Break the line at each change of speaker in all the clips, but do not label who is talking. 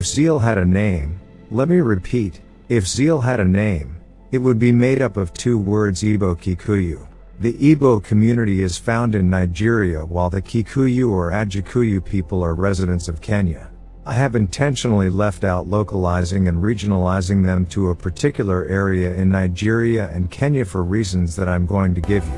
zeal had a name, let me repeat, if zeal had a name, it would be made up of two words: Igbo Kikuyu. The Igbo community is found in Nigeria, while the Kikuyu or Ajikuyu people are residents of Kenya. I have intentionally left out localizing and regionalizing them to a particular area in Nigeria and Kenya for reasons that I'm going to give you.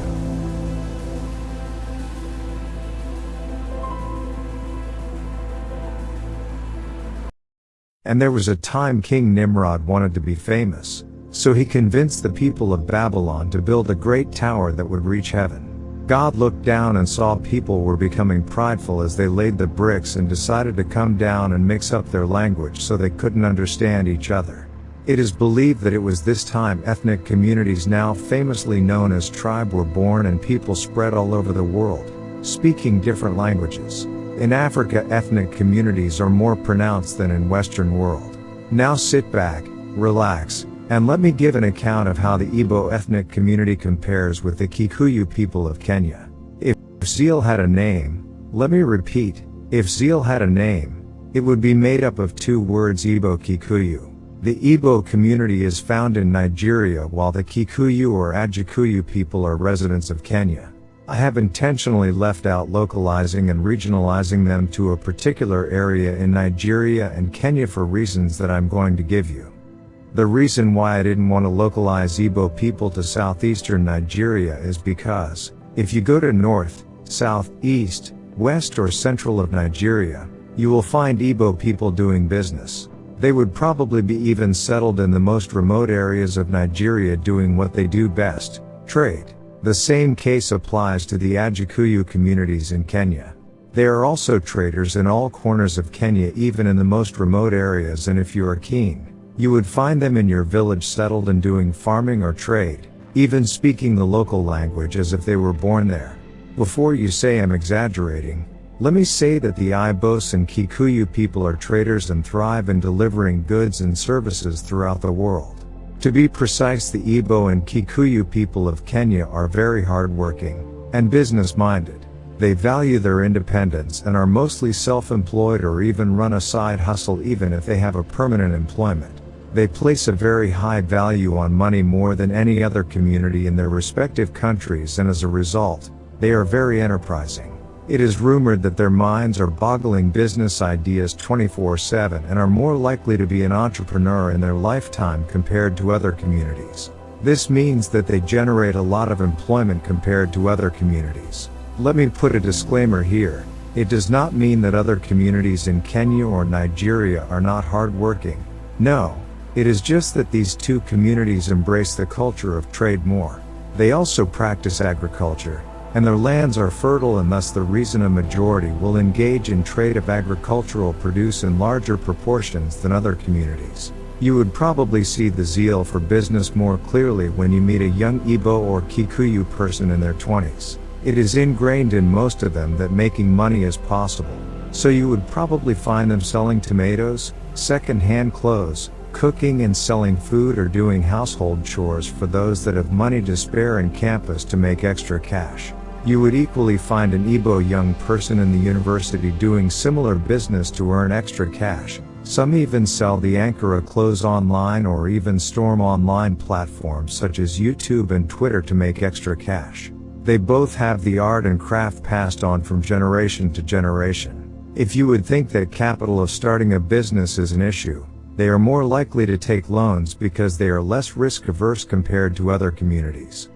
And there was a time King Nimrod wanted to be famous, so he convinced the people of Babylon to build a great tower that would reach heaven. God looked down and saw people were becoming prideful as they laid the bricks and decided to come down and mix up their language so they couldn't understand each other. It is believed that it was this time ethnic communities now famously known as tribe were born and people spread all over the world, speaking different languages. In Africa, ethnic communities are more pronounced than in Western world. Now sit back, relax, and let me give an account of how the Igbo ethnic community compares with the Kikuyu people of Kenya. If zeal had a name, let me repeat, if zeal had a name, it would be made up of two words: Igbo Kikuyu. The Igbo community is found in Nigeria, while the Kikuyu or Ajikuyu people are residents of Kenya. I have intentionally left out localizing and regionalizing them to a particular area in Nigeria and Kenya for reasons that I'm going to give you. The reason why I didn't want to localize Igbo people to southeastern Nigeria is because, if you go to north, south, east, west or central of Nigeria, you will find Igbo people doing business. They would probably be even settled in the most remote areas of Nigeria doing what they do best, trade. The same case applies to the Ajikuyu communities in Kenya. They are also traders in all corners of Kenya, even in the most remote areas, and if you are keen, you would find them in your village settled and doing farming or trade, even speaking the local language as if they were born there. Before you say I'm exaggerating, let me say that the Igbos and Kikuyu people are traders and thrive in delivering goods and services throughout the world. To be precise, the Igbo and Kikuyu people of Kenya are very hardworking and business-minded. They value their independence and are mostly self-employed or even run a side hustle even if they have a permanent employment. They place a very high value on money, more than any other community in their respective countries, and as a result, they are very enterprising. It is rumored that their minds are boggling business ideas 24/7 and are more likely to be an entrepreneur in their lifetime compared to other communities. This means that they generate a lot of employment compared to other communities. Let me put a disclaimer here. It does not mean that other communities in Kenya or Nigeria are not hardworking. No. It is just that these two communities embrace the culture of trade more. They also practice agriculture, and their lands are fertile, and thus the reason a majority will engage in trade of agricultural produce in larger proportions than other communities. You would probably see the zeal for business more clearly when you meet a young Igbo or Kikuyu person in their 20s. It is ingrained in most of them that making money is possible, so you would probably find them selling tomatoes, second-hand clothes, cooking and selling food, or doing household chores for those that have money to spare in campus to make extra cash. You would equally find an Igbo young person in the university doing similar business to earn extra cash. Some even sell the Ankara clothes online or even storm online platforms such as YouTube and Twitter to make extra cash. They both have the art and craft passed on from generation to generation. If you would think that capital of starting a business is an issue, they are more likely to take loans because they are less risk-averse compared to other communities.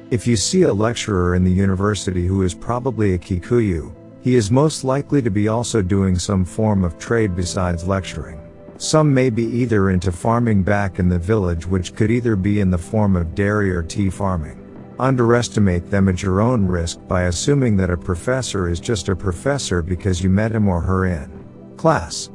If you see a lecturer in the university who is probably a Kikuyu, he is most likely to be also doing some form of trade besides lecturing. Some may be either into farming back in the village, which could either be in the form of dairy or tea farming. Underestimate them at your own risk by assuming that a professor is just a professor because you met him or her in class.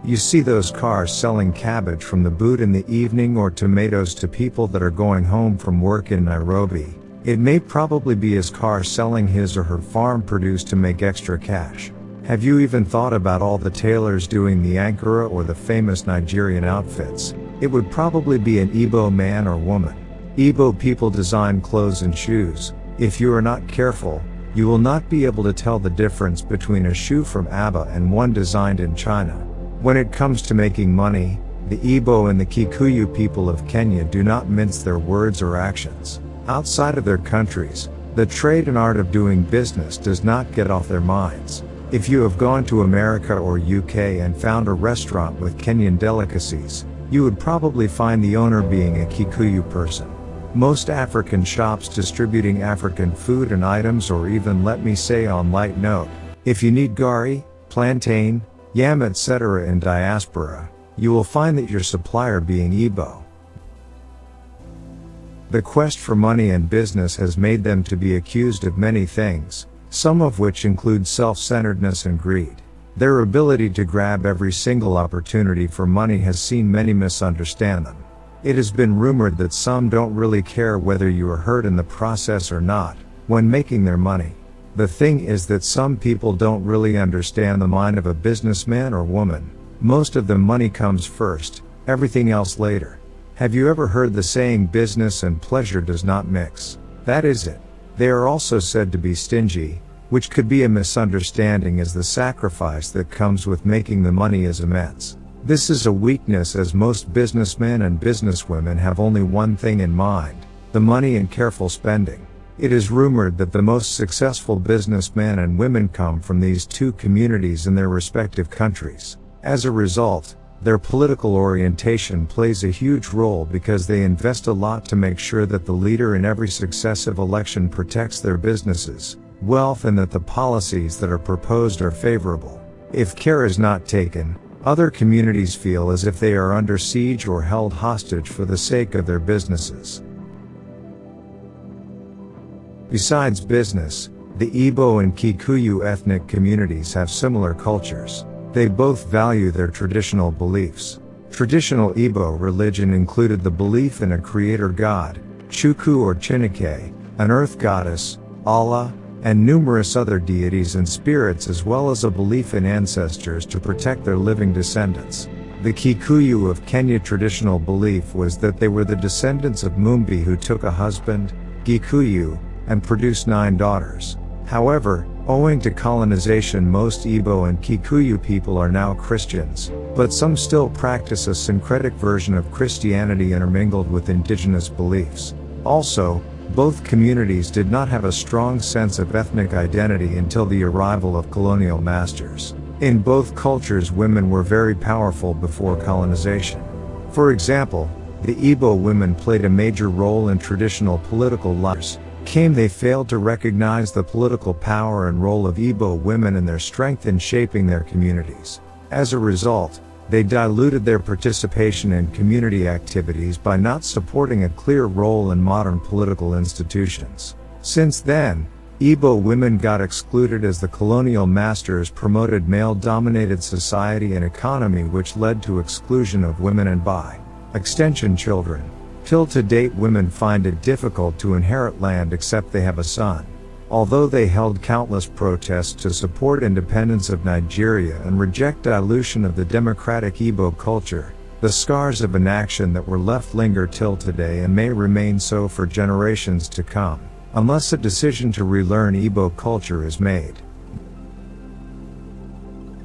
You see those cars selling cabbage from the boot in the evening or tomatoes to people that are going home from work in Nairobi. It may probably be his car selling his or her farm produce to make extra cash. Have you even thought about all the tailors doing the Ankara or the famous Nigerian outfits? It would probably be an Igbo man or woman. Igbo people design clothes and shoes. If you are not careful, You will not be able to tell the difference between a shoe from Aba and one designed in China. When it comes to making money, the Igbo and the Kikuyu people of Kenya do not mince their words or actions. Outside of their countries, the trade and art of doing business does not get off their minds. If you have gone to America or UK and found a restaurant with Kenyan delicacies, you would probably find the owner being a Kikuyu person. Most African shops distributing African food and items, or even, let me say on light note, if you need gari, plantain, yam etc. in diaspora, you will find that your supplier being Igbo. The quest for money and business has made them to be accused of many things, some of which include self-centeredness and greed. Their ability to grab every single opportunity for money has seen many misunderstand them. It has been rumored that some don't really care whether you are hurt in the process or not, when making their money. The thing is that some people don't really understand the mind of a businessman or woman. Most of them money comes first, everything else later. Have you ever heard the saying business and pleasure does not mix? That is it. They are also said to be stingy, which could be a misunderstanding, as the sacrifice that comes with making the money is immense. This is a weakness, as most businessmen and businesswomen have only one thing in mind: the money and careful spending. It is rumored that the most successful businessmen and women come from these two communities in their respective countries. As a result, their political orientation plays a huge role, because they invest a lot to make sure that the leader in every successive election protects their businesses, wealth, and that the policies that are proposed are favorable. If care is not taken, other communities feel as if they are under siege or held hostage for the sake of their businesses. Besides business, the Igbo and Kikuyu ethnic communities have similar cultures. They both value their traditional beliefs. Traditional Igbo religion included the belief in a creator god, Chukwu or Chineke, an earth goddess, Allah, and numerous other deities and spirits, as well as a belief in ancestors to protect their living descendants. The Kikuyu of Kenya traditional belief was that they were the descendants of Mumbi, who took a husband, Gikuyu, and produced 9 daughters. However, owing to colonization, most Igbo and Kikuyu people are now Christians, but some still practice a syncretic version of Christianity intermingled with indigenous beliefs. Also, both communities did not have a strong sense of ethnic identity until the arrival of colonial masters. In both cultures, women were very powerful before colonization. For example, the Igbo women played a major role in traditional political lives. They failed to recognize the political power and role of Igbo women and their strength in shaping their communities. As a result, they diluted their participation in community activities by not supporting a clear role in modern political institutions. Since then, Igbo women got excluded as the colonial masters promoted male-dominated society and economy, which led to exclusion of women and by extension children. Till to date, women find it difficult to inherit land except they have a son. Although they held countless protests to support independence of Nigeria and reject dilution of the democratic Igbo culture, the scars of inaction that were left linger till today and may remain so for generations to come, unless a decision to relearn Igbo culture is made.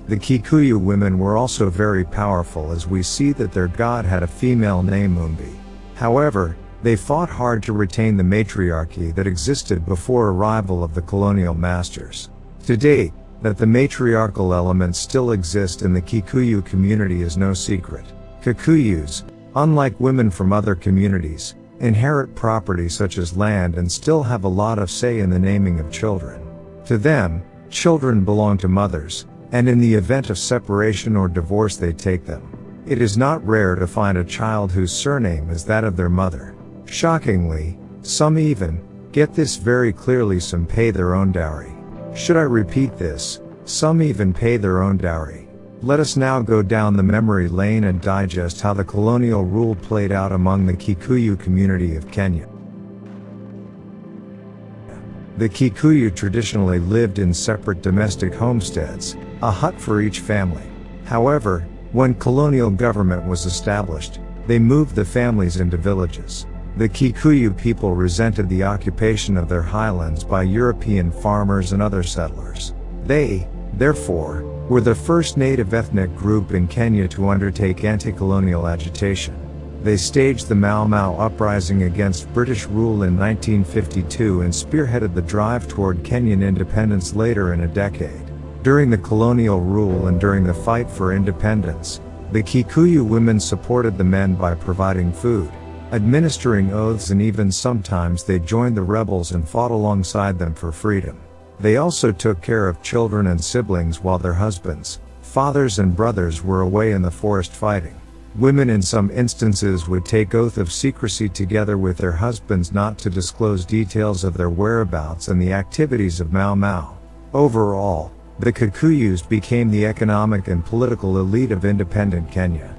The Kikuyu women were also very powerful, as we see that their god had a female named Mumbi. However, they fought hard to retain the matriarchy that existed before arrival of the colonial masters. To date, that the matriarchal elements still exist in the Kikuyu community is no secret. Kikuyus, unlike women from other communities, inherit property such as land and still have a lot of say in the naming of children. To them, children belong to mothers, and in the event of separation or divorce they take them. It is not rare to find a child whose surname is that of their mother. Shockingly, some even get this very clearly: some pay their own dowry. Should I repeat this? Some even pay their own dowry. Let us now go down the memory lane and digest how the colonial rule played out among the Kikuyu community of Kenya. The Kikuyu traditionally lived in separate domestic homesteads, a hut for each family. However, when colonial government was established, they moved the families into villages. The Kikuyu people resented the occupation of their highlands by European farmers and other settlers. They, therefore, were the first native ethnic group in Kenya to undertake anti-colonial agitation. They staged the Mau Mau uprising against British rule in 1952 and spearheaded the drive toward Kenyan independence later in a decade. During the colonial rule and during the fight for independence, the Kikuyu women supported the men by providing food, administering oaths, and even sometimes they joined the rebels and fought alongside them for freedom. They also took care of children and siblings while their husbands, fathers and brothers were away in the forest fighting. Women in some instances would take oath of secrecy together with their husbands not to disclose details of their whereabouts and the activities of Mau Mau. Overall, the Kikuyus became the economic and political elite of independent Kenya.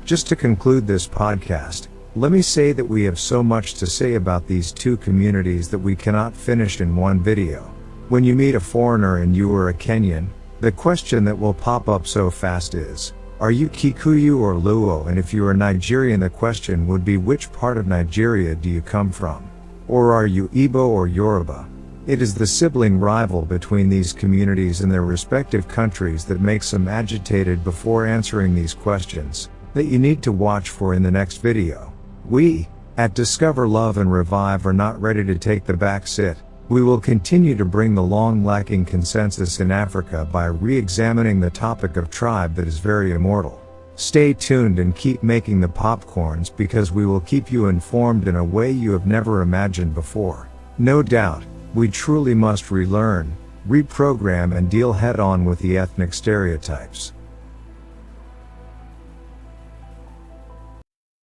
Just to conclude this podcast, let me say that we have so much to say about these two communities that we cannot finish in one video. When you meet a foreigner and you are a Kenyan, the question that will pop up so fast is, are you Kikuyu or Luo? And if you are Nigerian, the question would be, which part of Nigeria do you come from? Or are you Igbo or Yoruba? It is the sibling rival between these communities in their respective countries that makes them agitated before answering these questions, that you need to watch for in the next video. We, at Discover Love and Revive, are not ready to take the back sit. We will continue to bring the long-lacking consensus in Africa by re-examining the topic of tribe that is very immortal. Stay tuned and keep making the popcorns, because we will keep you informed in a way you have never imagined before. No doubt, we truly must relearn, reprogram and deal head-on with the ethnic stereotypes.